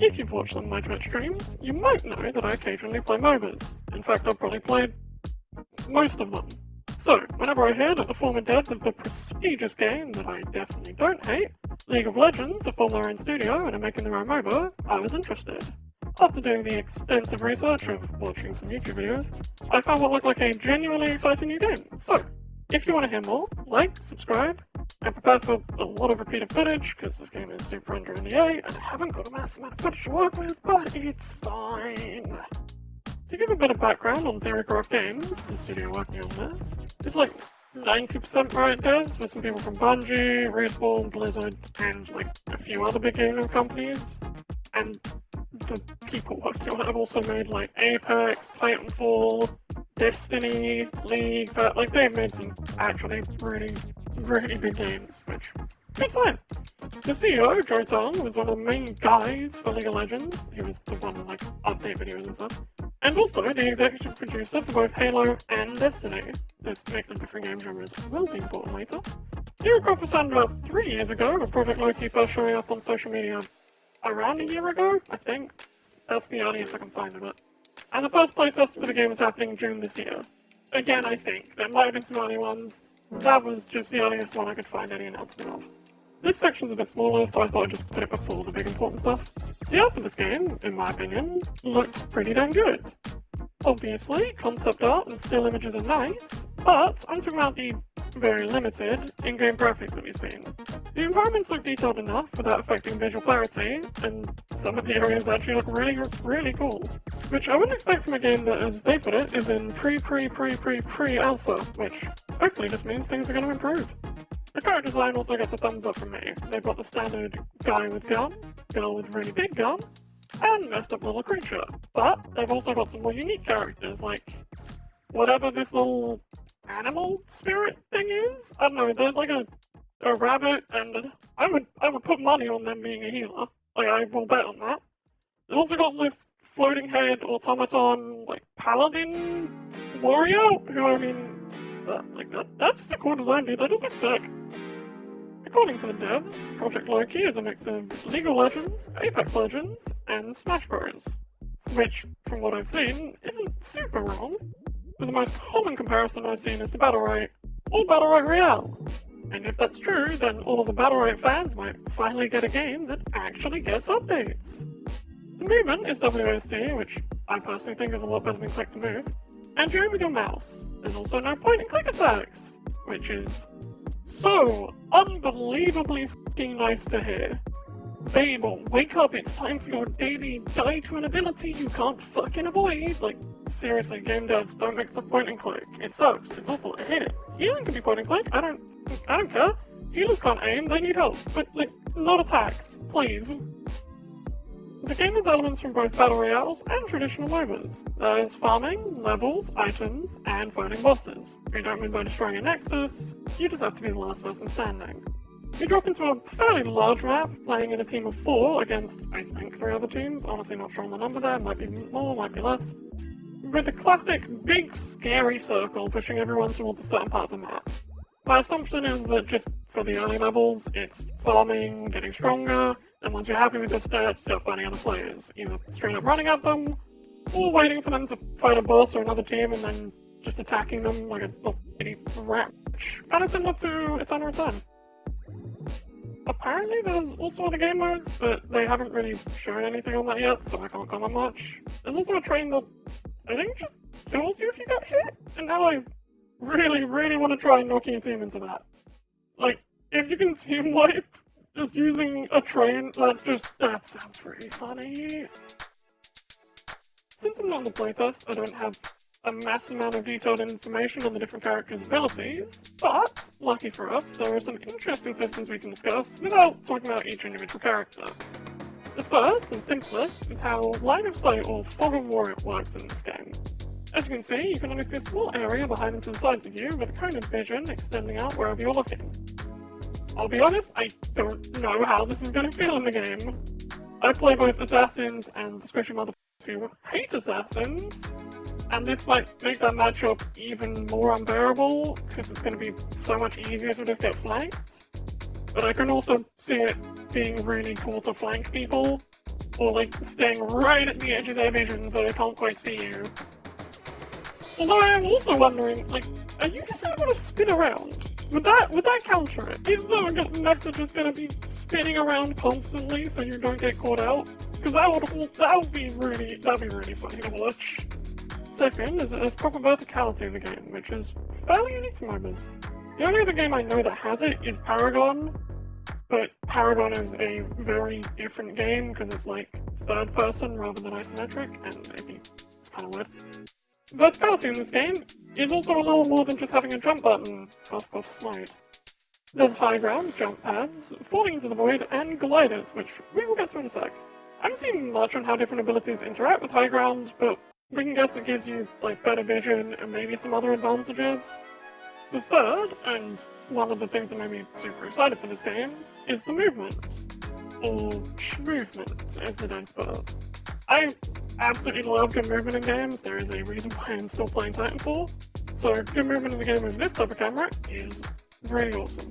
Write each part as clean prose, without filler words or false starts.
If you've watched some of my Twitch streams, you might know that I occasionally play MOBAs. In fact, I've probably played most of them. So, whenever I hear that the former devs of the prestigious game that I definitely don't hate, League of Legends, have formed their own studio and are making their own MOBA, I was interested. After doing the extensive research of watching some YouTube videos, I found what looked like a genuinely exciting new game. So, if you want to hear more, like, subscribe, and prepare for a lot of repeated footage, because this game is super under NDA, and I haven't got a massive amount of footage to work with, but it's fine. To give a bit of background on Theorycraft Games, the studio working on this, it's like 90% Riot devs, with some people from Bungie, Respawn, Blizzard, and like a few other big game companies. And the people working on it have also made like Apex, Titanfall, Destiny, League, like they've made some actually really big games, which it's fine. The CEO, Joe Tong, was one of the main guys for League of Legends. He was the one to like update videos and stuff. And also the executive producer for both Halo and Destiny. This mix of different game genres will be important later. Theorycraft was founded about 3 years ago, with Project Loki first showing up on social media around a year ago, I think. That's the earliest I can find of it. And the first playtest for the game was happening June this year. Again, I think. There might have been some early ones. That was just the earliest one I could find any announcement of. This section's a bit smaller, so I thought I'd just put it before the big important stuff. The art for this game, in my opinion, looks pretty damn good. Obviously, concept art and still images are nice, but I'm talking about the very limited in-game graphics that we've seen. The environments look detailed enough without affecting visual clarity, and some of the areas actually look really cool. Which I wouldn't expect from a game that, as they put it, is in pre-alpha, which hopefully just means things are going to improve. The character design also gets a thumbs up from me. They've got the standard guy with gun, girl with really big gun, and messed up little creature. But they've also got some more unique characters, like whatever this little animal spirit thing is. I don't know, they're like a rabbit, and I would put money on them being a healer. Like, I will bet on that. They've also got this floating head automaton, like paladin warrior, who I mean, that's just a cool design, dude. That just looks sick. According to the devs, Project Loki is a mix of League of Legends, Apex Legends, and Smash Bros. Which, from what I've seen, isn't super wrong. But the most common comparison I've seen is to Battle Royale, or Battle Royale. And if that's true, then all of the Battle Royale fans might finally get a game that actually gets updates. The movement is WASD, which I personally think is a lot better than click to move, and you aim with your mouse. There's also no point and click attacks, which is so unbelievably f***ing nice to hear. Babe, wake up, it's time for your daily die to an ability you can't fucking avoid. Like, seriously, game devs, don't mix up point and click. It sucks, it's awful, I hate it. Healing can be point and click, I don't care. Healers can't aim, they need help. But, like, not attacks, please. The game has elements from both Battle Royales and traditional MOBAs. There's farming, levels, items, and fighting bosses. You don't win by destroying a nexus, you just have to be the last person standing. You drop into a fairly large map, playing in a team of 4 against, I think, 3 other teams. Honestly not sure on the number there, might be more, might be less. With the classic big scary circle pushing everyone towards a certain part of the map. My assumption is that just for the early levels, it's farming, getting stronger, and once you're happy with your stats, start finding other players, either straight up running at them, or waiting for them to fight a boss or another team and then just attacking them like a little bitty rat, which kind of similar to It's on Return. Apparently there's also other game modes, but they haven't really shown anything on that yet, so I can't comment much. There's also a train that I think just kills you if you get hit, and now I really want to try knocking a team into that. Like, if you can team wipe just using a train, that sounds really funny. Since I'm not in the playtest, I don't have a massive amount of detailed information on the different characters' abilities, but, lucky for us, there are some interesting systems we can discuss without talking about each individual character. The first, and simplest, is how line of sight or fog of war works in this game. As you can see, you can only see a small area behind and to the sides of you, with a cone of vision extending out wherever you're looking. I'll be honest, I don't know how this is going to feel in the game. I play both assassins and the squishy motherfuckers who hate assassins, and this might make that matchup even more unbearable, because it's going to be so much easier to just get flanked. But I can also see it being really cool to flank people, or like staying right at the edge of their vision so they can't quite see you. Although I am also wondering, like, are you just able to spin around? Would that counter it? Is the Nexa just gonna be spinning around constantly so you don't get caught out? Because that'd be really funny to watch. Second is that there's proper verticality in the game, which is fairly unique for MOBAs. The only other game I know that has it is Paragon, but Paragon is a very different game because it's like third person rather than isometric, and maybe it's kind of weird. Verticality in this game is also a little more than just having a jump button, puff puff slide. There's high ground, jump pads, falling into the void, and gliders, which we will get to in a sec. I haven't seen much on how different abilities interact with high ground, but we can guess it gives you like better vision and maybe some other advantages. The third, and one of the things that made me super excited for this game, is the movement. Or Schmovement, as the devs put it. I absolutely love good movement in games. There is a reason why I'm still playing Titanfall. So good movement in the game with this type of camera is really awesome.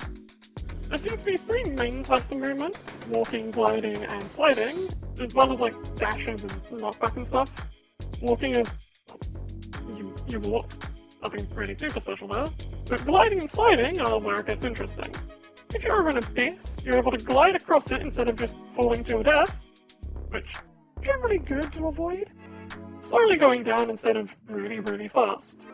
There seems to be three main types of movement: walking, gliding, and sliding, as well as like dashes and knockback and stuff. Walking is you walk, nothing really super special there. But gliding and sliding are where it gets interesting. If you're over an abyss, you're able to glide across it instead of just falling to your death, which generally good to avoid. Slowly going down instead of really fast.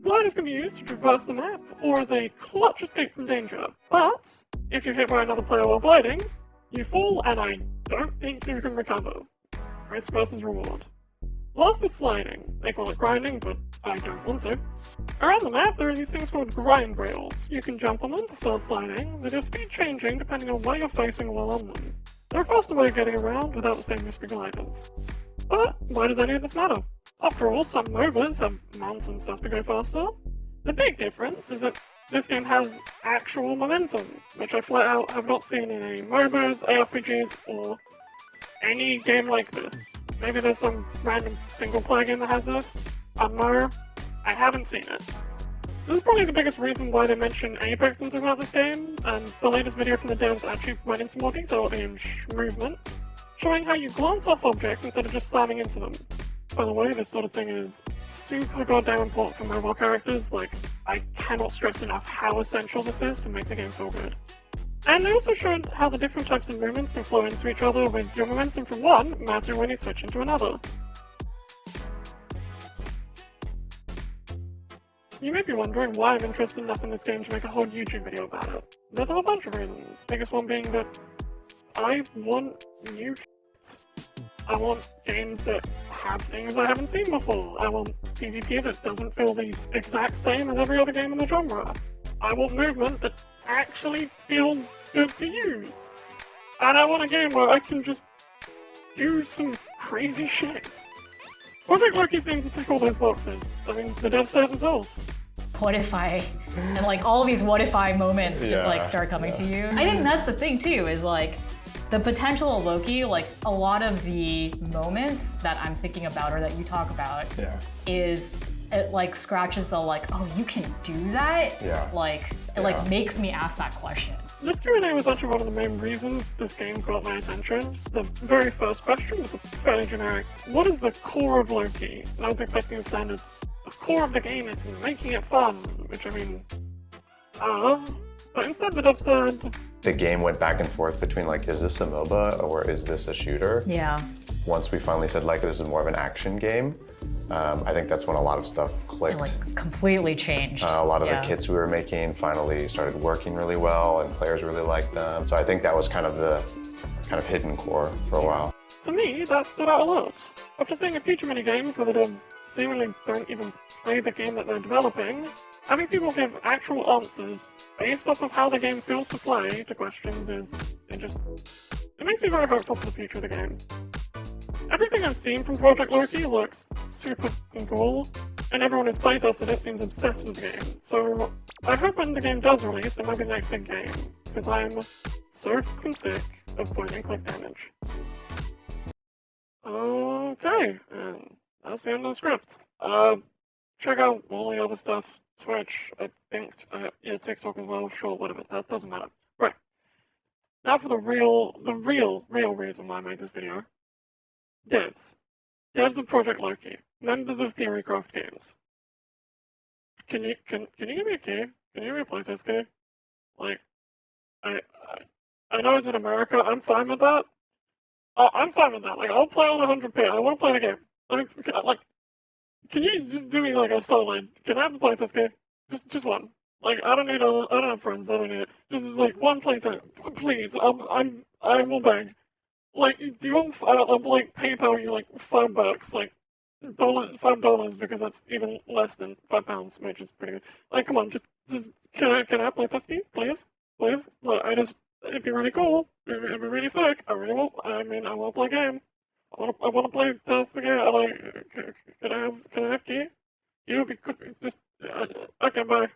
Gliders can be used to traverse the map, or as a clutch escape from danger, but if you're hit by another player while gliding, you fall and I don't think you can recover. Risk versus reward. Last is sliding. They call it grinding, but I don't want to. Around the map, there are these things called grind rails. You can jump on them to start sliding, with your speed changing depending on where you're facing while on them. They're a faster way of getting around without the same risk of gliders. But why does any of this matter? After all, some MOBAs have mounts and stuff to go faster. The big difference is that this game has actual momentum, which I flat out have not seen in any MOBAs, ARPGs, or any game like this. Maybe there's some random single player game that has this. I don't know. I haven't seen it. This is probably the biggest reason why they mention Apex when talking about this game, and the latest video from the devs actually went into more detail in Schmovement, showing how you glance off objects instead of just slamming into them. By the way, this sort of thing is super goddamn important for mobile characters. Like, I cannot stress enough how essential this is to make the game feel good. And they also showed how the different types of movements can flow into each other, with your momentum from one mattering when you switch into another. You may be wondering why I'm interested enough in this game to make a whole YouTube video about it. There's a whole bunch of reasons, biggest one being that I want new shit. I want games that have things I haven't seen before. I want PvP that doesn't feel the exact same as every other game in the genre. I want movement that actually feels good to use. And I want a game where I can just do some crazy shit. Project Loki seems to tick all those boxes. I mean, the devs say it themselves. What if I, and like all these what if I moments just like start coming to you. I think that's the thing too, is like the potential of Loki, like a lot of the moments that I'm thinking about or that you talk about is it like scratches the like, oh, you can do that? Like, it like makes me ask that question. This Q&A was actually one of the main reasons this game got my attention. The very first question was fairly generic. What is the core of Loki? And I was expecting the standard, the core of the game is making it fun, which I mean, but instead the dev said... The game went back and forth between like, is this a MOBA or is this a shooter? Yeah. Once we finally said like, this is more of an action game, I think that's when a lot of stuff clicked. It like completely changed. A lot of the kits we were making finally started working really well and players really liked them. So I think that was kind of the hidden core for a while. To me, that stood out a lot. After seeing a few too many games where the devs seemingly don't even play the game that they're developing, having people give actual answers based off of how the game feels to play to questions it makes me very hopeful for the future of the game. Everything I've seen from Project Loki looks super fucking cool, and everyone who's playtested it seems obsessed with the game. So I hope when the game does release, it might be the next big game, because I'm so fucking sick of point and click damage. Okay, and that's the end of the script. Check out all the other stuff, Twitch, I think, TikTok as well, sure, whatever, that doesn't matter. Right. Now for the real reason why I made this video. Devs of Project Loki, members of Theorycraft Games. Can you give me a key? Can you give me a playtest key? Like, I I know it's in America. I'm fine with that. I'm fine with that. Like, I'll play on 100p. I want to play the game. Like, can you just do me like a solid? Can I have the playtest key? Just one. Like, I don't have friends. I don't need it. Just like one playtest, please. I will beg. Like, do you want? I'll like PayPal you like $5, like $5 because that's even less than £5, which is pretty good. Like, come on, just can I play test key, please? Look, it'd be really cool. It'd be really sick. I really want. I mean, I want to play a game. I want to play test again. Can I have key? You would be just okay. Bye.